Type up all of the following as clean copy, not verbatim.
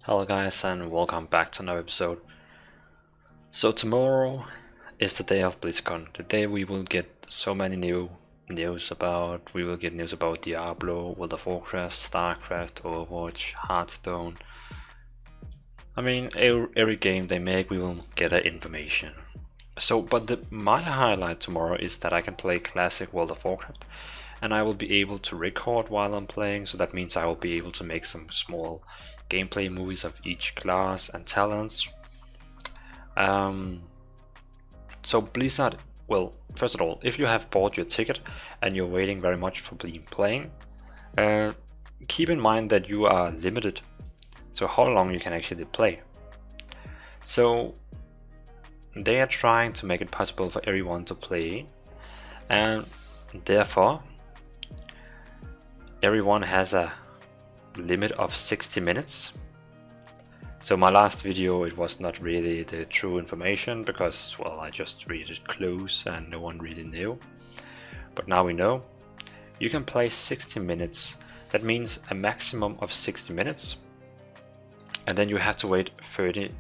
Hello guys and welcome back to another episode. So tomorrow is the day of Blizzcon. Today we will get so many news about Diablo, World of Warcraft, Starcraft, Overwatch, Hearthstone. I mean every game they make we will get that information. But my highlight tomorrow is that I can play classic World of Warcraft and I will be able to record while I'm playing, so that means I will be able to make some small gameplay movies of each class and talents. So Blizzard, well, first of all, if you have bought your ticket and you're waiting very much for playing, keep in mind that you are limited to how long you can actually play. So they are trying to make it possible for everyone to play, and therefore everyone has a limit of 60 minutes. So my last video, it was not really the true information because, well, I just read it close and no one really knew. But now we know. You can play 60 minutes. That means a maximum of 60 minutes. And then you have to wait 30,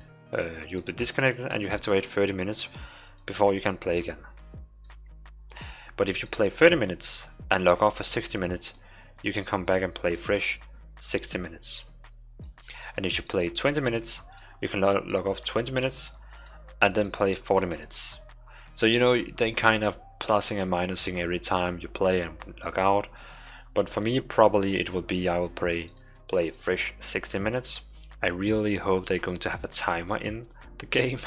you'll be disconnected and you have to wait 30 minutes before you can play again. But if you play 30 minutes and log off for 60 minutes, you can come back and play fresh 60 minutes. And if you play 20 minutes, you can log off 20 minutes and then play 40 minutes. So you know, they kind of plussing and minusing every time you play and log out. But for me, probably it will be I will play fresh 60 minutes. I really hope they're going to have a timer in the game,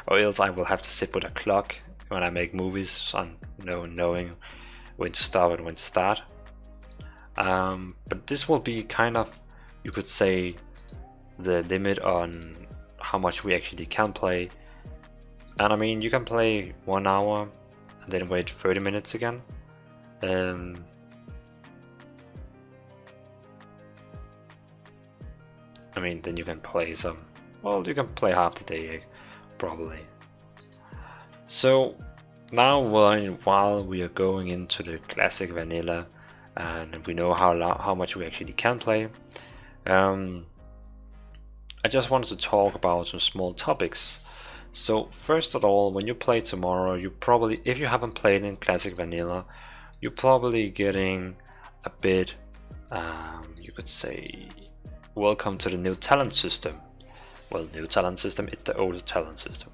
or else I will have to sit with a clock when I make movies on knowing when to stop and when to start. But this will be kind of, you could say, the limit on how much we actually can play. And I mean, you can play 1 hour and then wait 30 minutes again. I mean, then you can play you can play half the day probably. So now while we are going into the classic vanilla and we know how much we actually can play, I just wanted to talk about some small topics. So first of all, when you play tomorrow, you probably, if you haven't played in classic vanilla, you're probably getting a bit, you could say, welcome to the new talent system. Well, new talent system, it's the old talent system.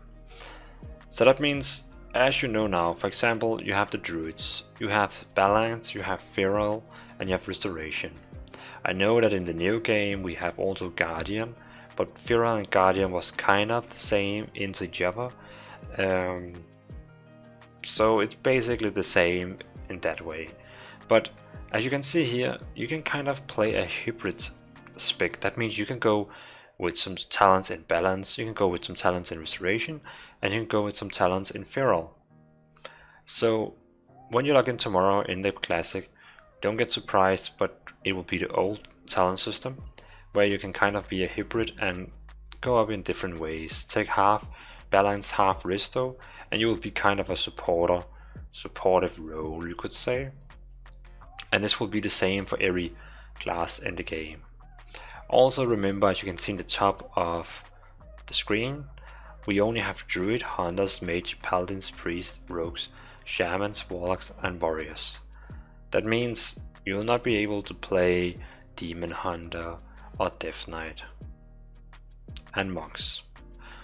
So that means, as you know now, for example, you have the druids, you have balance, you have feral, and you have restoration. I know that in the new game we have also guardian, but feral and guardian was kind of the same into each other. So it's basically the same in that way. But as you can see here, you can kind of play a hybrid spec. That means you can go with some talents in balance, you can go with some talents in restoration, and you can go with some talents in feral. So when you log in tomorrow in the classic, don't get surprised, but it will be the old talent system, where you can kind of be a hybrid and go up in different ways. Take half balance, half resto, and you will be kind of a supportive role, you could say. And this will be the same for every class in the game. Also remember, as you can see in the top of the screen, we only have druid, hunters, mage, paladins, priests, rogues, shamans, warlocks, and warriors. That means you will not be able to play demon hunter or death knight and monks.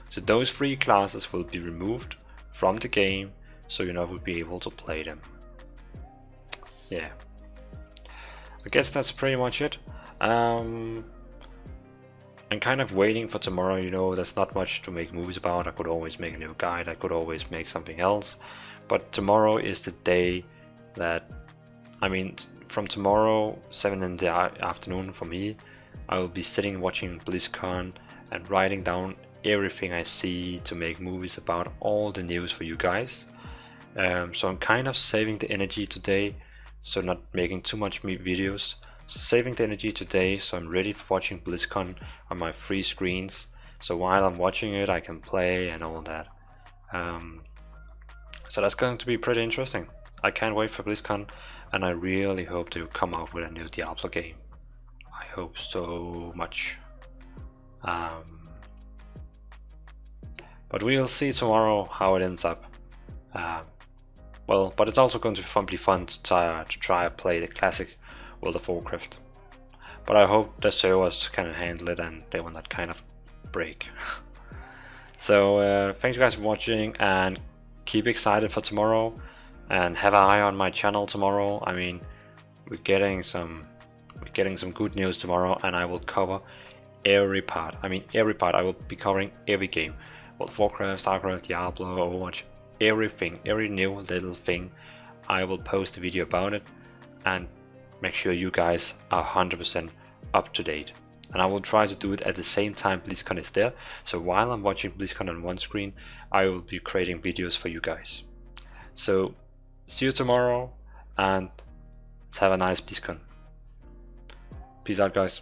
So those 3 classes will be removed from the game, so you will be able to play them. Yeah, I guess that's pretty much it. I'm kind of waiting for tomorrow. There's not much to make movies about. I could always make a new guide, I could always make something else, but tomorrow is the day that, I mean, from tomorrow 7 in the afternoon for me, I will be sitting watching BlizzCon and writing down everything I see to make movies about all the news for you guys. So I'm kind of saving the energy today, so not making too much videos. Saving the energy today, so I'm ready for watching BlizzCon on my 3 screens. So while I'm watching it, I can play and all that. So that's going to be pretty interesting. I can't wait for BlizzCon, and I really hope to come out with a new Diablo game. I hope so much. But we'll see tomorrow how it ends up. Well, but it's also going to be fun to try to play the classic World of Warcraft. But I hope the servers can handle it and they will not kind of break. So thanks you guys for watching, and keep excited for tomorrow, and have an eye on my channel tomorrow. I mean, we're getting some good news tomorrow, and I will cover every part. I mean every part. I will be covering every game. World of Warcraft, StarCraft, Diablo, Overwatch, everything, every new little thing. I will post a video about it and make sure you guys are 100% up to date. And I will try to do it at the same time Blizzcon is there. So while I'm watching Blizzcon on one screen, I will be creating videos for you guys. So see you tomorrow, and let's have a nice Blizzcon. Peace out, guys.